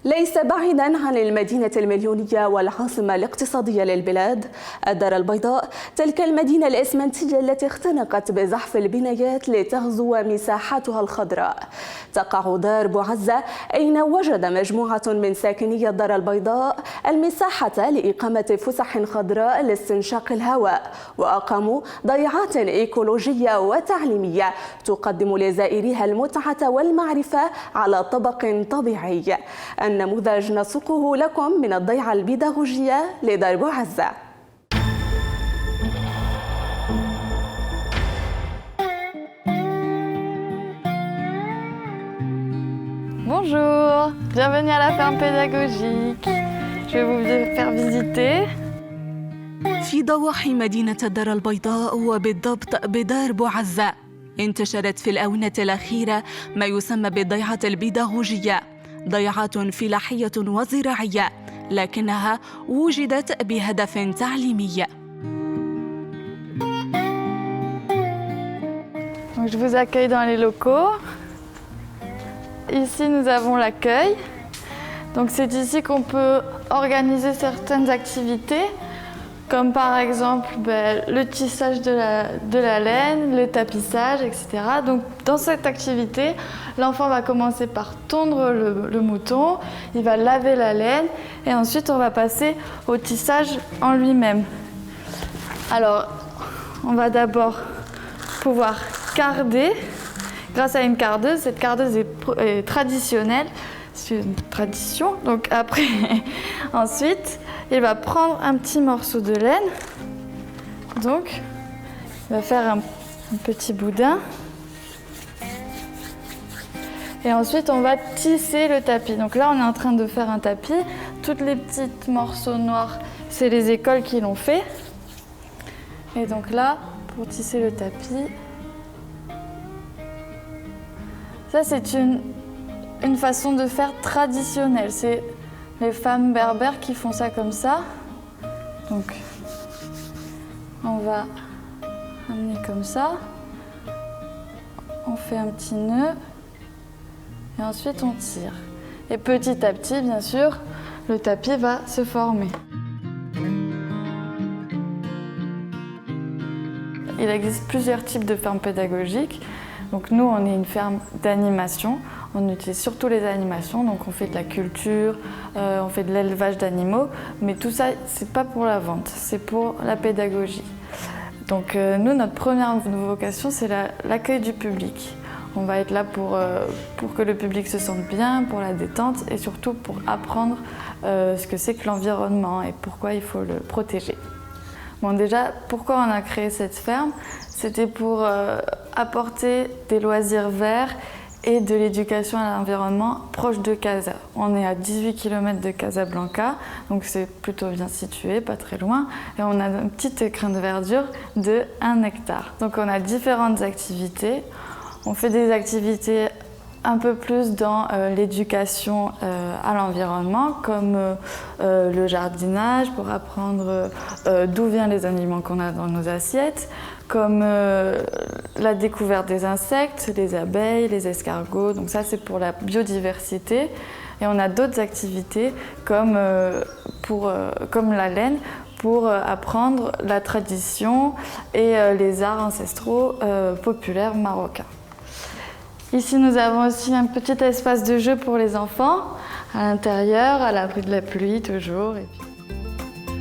ليس بعيداً عن المدينة المليونية والعاصمة الاقتصادية للبلاد الدار البيضاء، تلك المدينة الإسمنتية التي اختنقت بزحف البنايات لتغزو مساحاتها الخضراء. تقع دار بوعزة أين وجد مجموعة من ساكني الدار البيضاء المساحة لإقامة فسح خضراء لاستنشاق الهواء، وأقاموا ضيعات إيكولوجية وتعليمية تقدم لزائريها المتعة والمعرفة على طبق طبيعي. النموذج نسوقه لكم من الضيعة البيداغوجية لدار بوعزة. Bonjour, bienvenue à la ferme pédagogique. Je vais vous faire visiter. في ضواحي مدينة الدار البيضاء وبالضبط بدار بوعزة انتشرت في الآونة الأخيرة ما يسمى بالضيعة البيداغوجية، ضيعات فلاحية وزراعية لكنها وجدت بهدف تعليمي. Je vous accueille dans les locaux. Ici, nous avons l'accueil. Donc, c'est ici qu'on peut organiser certaines activités, comme par exemple le tissage de la laine, le tapissage, etc. Donc, dans cette activité, l'enfant va commencer par tondre le mouton, il va laver la laine et ensuite on va passer au tissage en lui-même. Alors, on va d'abord pouvoir carder grâce à une cardeuse. Cette cardeuse est traditionnelle, c'est une tradition. Donc après, ensuite, il va prendre un petit morceau de laine. Donc, il va faire un petit boudin. Et ensuite, on va tisser le tapis. Donc là, on est en train de faire un tapis. Tous les petits morceaux noirs, c'est les écoles qui l'ont fait. Et donc là, pour tisser le tapis, ça, c'est une façon de faire traditionnelle. C'est les femmes berbères qui font ça comme ça. Donc, on va amener comme ça. On fait un petit nœud. Et ensuite, on tire. Et petit à petit, bien sûr, le tapis va se former. Il existe plusieurs types de fermes pédagogiques. Donc nous, on est une ferme d'animation. On utilise surtout les animations. Donc on fait de la culture, on fait de l'élevage d'animaux. Mais tout ça, c'est pas pour la vente, c'est pour la pédagogie. Donc nous, notre première vocation, c'est l'accueil du public. On va être là pour que le public se sente bien, pour la détente et surtout pour apprendre ce que c'est que l'environnement et pourquoi il faut le protéger. Bon, déjà, pourquoi on a créé cette ferme? C'était pour apporter des loisirs verts et de l'éducation à l'environnement proche de Casa. On est à 18 km de Casablanca, donc c'est plutôt bien situé, pas très loin. Et on a un petit écrin de verdure de 1 hectare. Donc on a différentes activités. On fait des activités un peu plus dans l'éducation à l'environnement, comme le jardinage pour apprendre d'où viennent les aliments qu'on a dans nos assiettes, comme la découverte des insectes, les abeilles, les escargots. Donc ça, c'est pour la biodiversité. Et on a d'autres activités comme la laine pour apprendre la tradition et les arts ancestraux populaires marocains. Ici, nous avons aussi un petit espace de jeu pour les enfants, à l'intérieur, à l'abri de la pluie toujours.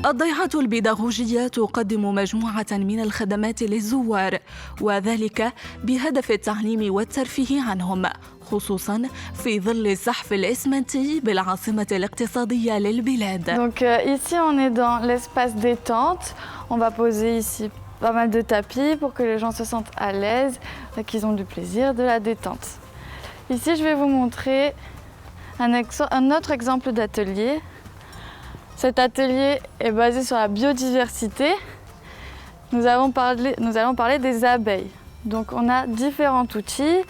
الضيعة البيداغوجية تقدم مجموعة من الخدمات للزوار، وذلك بهدف التعليم والترفيه عنهم، خصوصاً في ظل الزحف الإسمنتي بالعاصمة الاقتصادية للبلاد. Donc ici, on est dans l'espace détente. On va poser ici pas mal de tapis pour que les gens se sentent à l'aise, qu'ils ont du plaisir, de la détente. Ici, je vais vous montrer un autre exemple d'atelier. Cet atelier est basé sur la biodiversité. Nous allons parler des abeilles. Donc on a différents outils.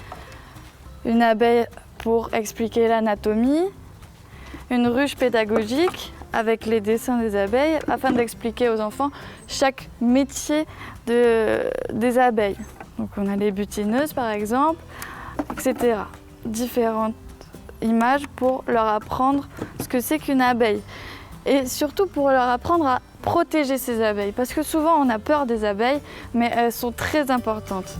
Une abeille pour expliquer l'anatomie, une ruche pédagogique avec les dessins des abeilles afin d'expliquer aux enfants chaque métier des abeilles. Donc on a les butineuses par exemple, etc. Différentes images pour leur apprendre ce que c'est qu'une abeille. Et surtout pour leur apprendre à protéger ces abeilles. Parce que souvent on a peur des abeilles, mais elles sont très importantes.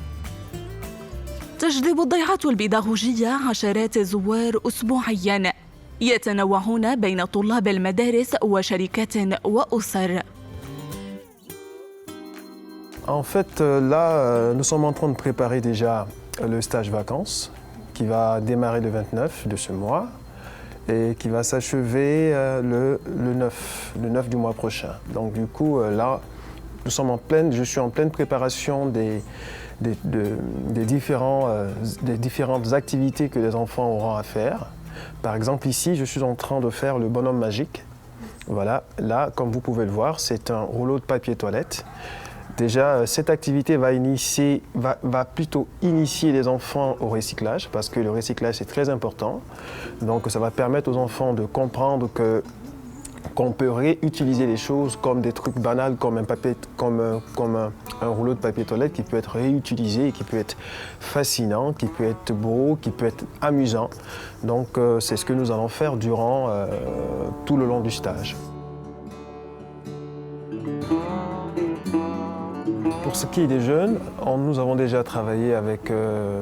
تجذب الضيعة البيداغوجية عشرات الزوار أسبوعياً يتنوعون بين طلاب المدارس وشركات وأسر. En fait, là, nous sommes en train de préparer déjà le stage vacances qui va démarrer le 29 de ce mois et qui va s'achever le 9 du mois prochain. Donc du coup, là, je suis en pleine préparation des différentes activités que les enfants auront à faire. Par exemple, ici, je suis en train de faire le bonhomme magique. Voilà, là, comme vous pouvez le voir, c'est un rouleau de papier toilette. Déjà, cette activité va plutôt initier les enfants au recyclage, parce que le recyclage, c'est très important. Donc, ça va permettre aux enfants de comprendre qu'on peut réutiliser les choses comme des trucs banals, comme un rouleau de papier toilette qui peut être réutilisé et qui peut être fascinant, qui peut être beau, qui peut être amusant. Donc c'est ce que nous allons faire durant tout le long du stage. Pour ce qui est des jeunes, nous avons déjà travaillé avec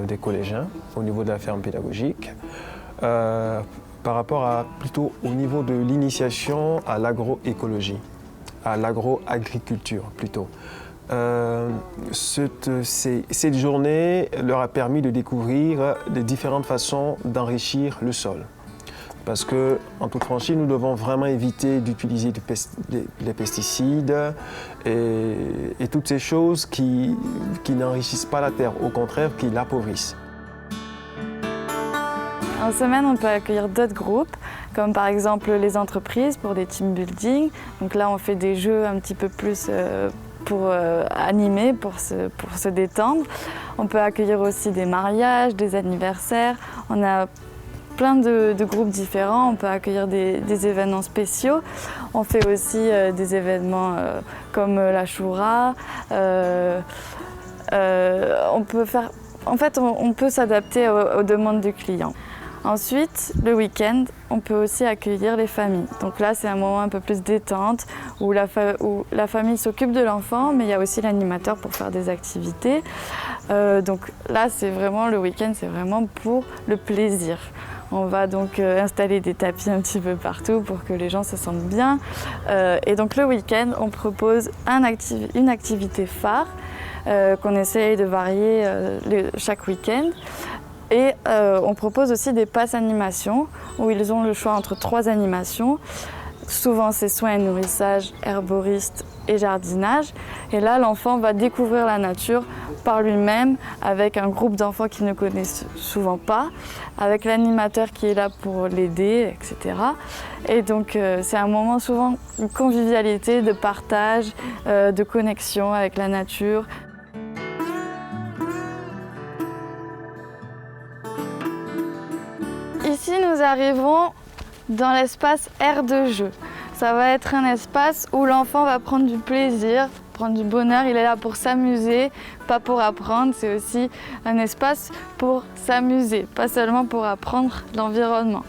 des collégiens au niveau de la ferme pédagogique. Par rapport plutôt au niveau de l'initiation à l'agroécologie, à l'agroagriculture plutôt. Cette journée leur a permis de découvrir les différentes façons d'enrichir le sol. Parce que, en toute franchise, nous devons vraiment éviter d'utiliser les pesticides et toutes ces choses qui n'enrichissent pas la terre, au contraire, qui l'appauvrissent. En semaine, on peut accueillir d'autres groupes, comme par exemple les entreprises pour des team building. Donc là, on fait des jeux un petit peu plus pour animer, pour se détendre. On peut accueillir aussi des mariages, des anniversaires. On a plein de groupes différents. On peut accueillir des événements spéciaux. On fait aussi des événements comme la Choura. On peut s'adapter aux demandes du client. Ensuite, le week-end, on peut aussi accueillir les familles. Donc là, c'est un moment un peu plus détente où la famille s'occupe de l'enfant, mais il y a aussi l'animateur pour faire des activités. Donc là, c'est vraiment le week-end, c'est vraiment pour le plaisir. On va donc installer des tapis un petit peu partout pour que les gens se sentent bien. Et donc le week-end, on propose une activité phare qu'on essaye de varier chaque week-end. Et on propose aussi des passes animations où ils ont le choix entre 3 animations. Souvent c'est soins et nourrissage, herboriste et jardinage. Et là l'enfant va découvrir la nature par lui-même avec un groupe d'enfants qu'il ne connaissent souvent pas, avec l'animateur qui est là pour l'aider, etc. Et donc c'est un moment souvent de convivialité, de partage, de connexion avec la nature. Ici, nous arrivons dans l'espace aire de jeu. Ça va être un espace où l'enfant va prendre du plaisir, prendre du bonheur. Il est là pour s'amuser, pas pour apprendre. C'est aussi un espace pour s'amuser, pas seulement pour apprendre l'environnement.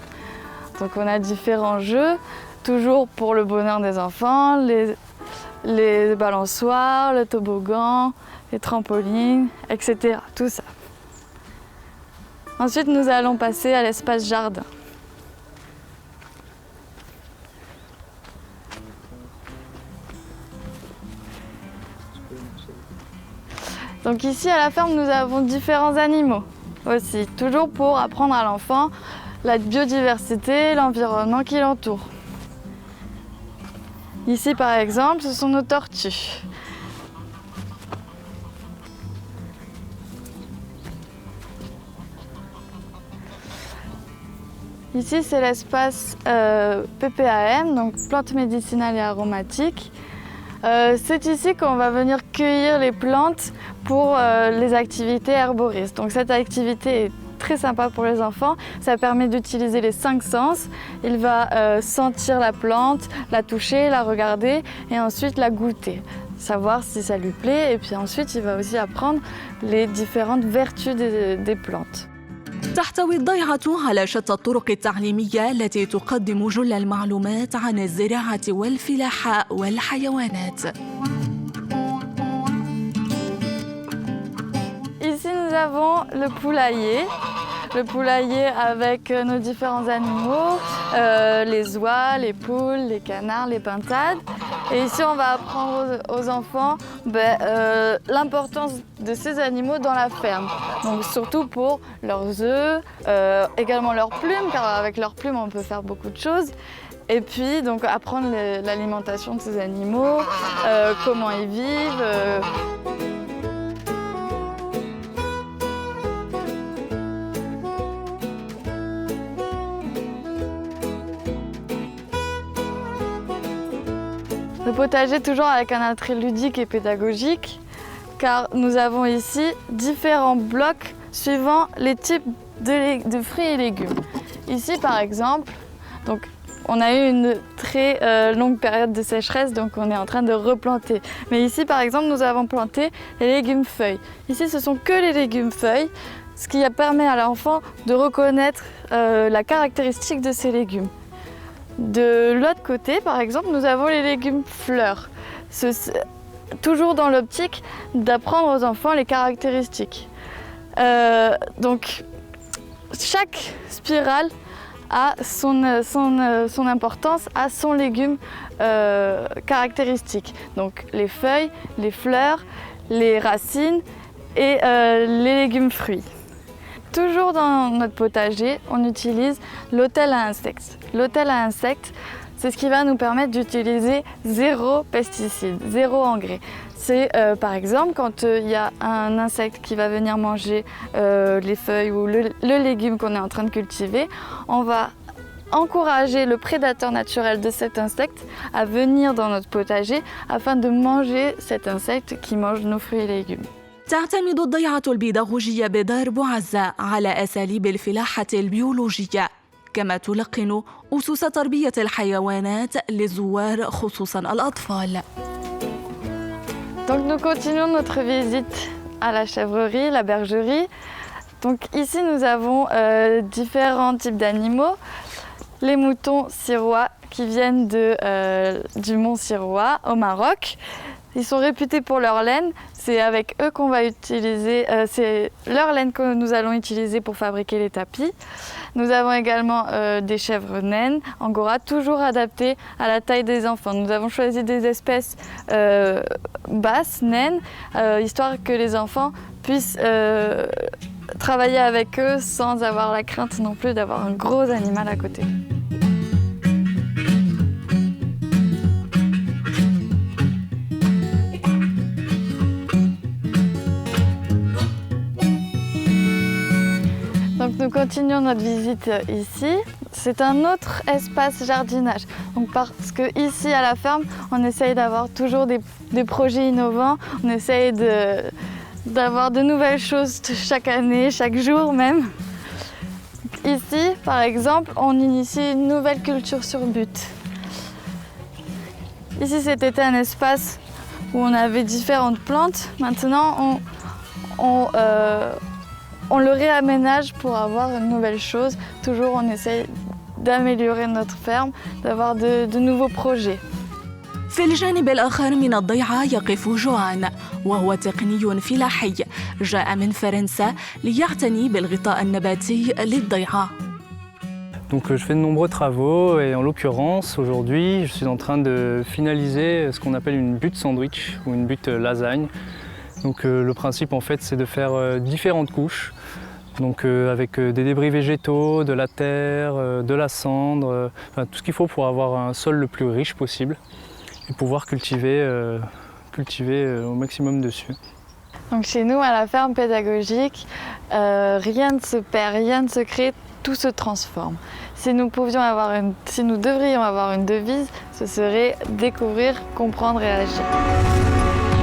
Donc on a différents jeux, toujours pour le bonheur des enfants, les balançoires, le toboggan, les trampolines, etc. Tout ça. Ensuite, nous allons passer à l'espace jardin. Donc ici, à la ferme, nous avons différents animaux aussi, toujours pour apprendre à l'enfant la biodiversité, l'environnement qui l'entoure. Ici, par exemple, ce sont nos tortues. Ici, c'est l'espace PPAM, donc plantes médicinales et aromatiques. C'est ici qu'on va venir cueillir les plantes pour les activités herboristes. Donc cette activité est très sympa pour les enfants. Ça permet d'utiliser les 5 sens. Il va sentir la plante, la toucher, la regarder et ensuite la goûter. Savoir si ça lui plaît et puis ensuite il va aussi apprendre les différentes vertus des plantes. تحتوي الضيعة على شتى الطرق التعليمية التي تقدم جل المعلومات عن الزراعة والفلاحة والحيوانات. Ici, nous avons le poulailler. Le poulailler avec nos différents animaux, les oies, les poules, les canards, les pintades. Et ici, on va apprendre aux enfants l'importance de ces animaux dans la ferme. Donc surtout pour leurs œufs, également leurs plumes, car avec leurs plumes, on peut faire beaucoup de choses. Et puis, donc, apprendre l'alimentation de ces animaux, comment ils vivent. Le potager toujours avec un attrait ludique et pédagogique, car nous avons ici différents blocs suivant les types de fruits et légumes. Ici par exemple, donc, on a eu une très longue période de sécheresse, donc on est en train de replanter. Mais ici par exemple, nous avons planté les légumes feuilles. Ici ce sont que les légumes feuilles, ce qui permet à l'enfant de reconnaître la caractéristique de ces légumes. De l'autre côté, par exemple, nous avons les légumes fleurs. Toujours dans l'optique d'apprendre aux enfants les caractéristiques. Donc, chaque spirale a son importance, a son légume caractéristique. Donc, les feuilles, les fleurs, les racines et les légumes fruits. Toujours dans notre potager, on utilise l'hôtel à insectes. L'hôtel à insectes, c'est ce qui va nous permettre d'utiliser zéro pesticide, zéro engrais. C'est par exemple quand il y a un insecte qui va venir manger les feuilles ou le légume qu'on est en train de cultiver, on va encourager le prédateur naturel de cet insecte à venir dans notre potager afin de manger cet insecte qui mange nos fruits et légumes. تعتمد الضيعة البيداغوجية بدار بوعزة على أساليب الفلاحة البيولوجية، كما تلقن أسس تربية الحيوانات للزوار خصوصاً الأطفال. Donc nous continuons notre visite à la chèvrerie, la bergerie. Donc ici nous avons différents types d'animaux. Les moutons sirois qui viennent du mont Sirois au Maroc. Ils sont réputés pour leur laine. C'est avec eux qu'on va utiliser, c'est leur laine que nous allons utiliser pour fabriquer les tapis. Nous avons également des chèvres naines, angora, toujours adaptées à la taille des enfants. Nous avons choisi des espèces basses, naines, histoire que les enfants puissent travailler avec eux sans avoir la crainte non plus d'avoir un gros animal à côté. Donc nous continuons notre visite ici. C'est un autre espace jardinage. Donc parce que ici à la ferme, on essaye d'avoir toujours des projets innovants. On essaye d'avoir de nouvelles choses chaque année, chaque jour même. Ici, par exemple, on initie une nouvelle culture sur butte. Ici, c'était un espace où on avait différentes plantes. Maintenant, on le réaménage pour avoir une nouvelle chose. Toujours, on essaye d'améliorer notre ferme, d'avoir de nouveaux projets. في الجانب الآخر من الضيعة يقف جوان، وهو تقني فلاحي جاء من فرنسا ليعتني بالغطاء النباتي للضيعة. Donc je fais de nombreux travaux et en l'occurrence aujourd'hui je suis en train de finaliser ce qu'on appelle une butte sandwich ou une butte lasagne. Donc le principe en fait c'est de faire différentes couches, donc avec des débris végétaux, de la terre, de la cendre, enfin, tout ce qu'il faut pour avoir un sol le plus riche possible et pouvoir cultiver au maximum dessus. Donc chez nous à la ferme pédagogique, rien ne se perd, rien ne se crée, tout se transforme. Si nous devrions avoir une devise, ce serait découvrir, comprendre et agir.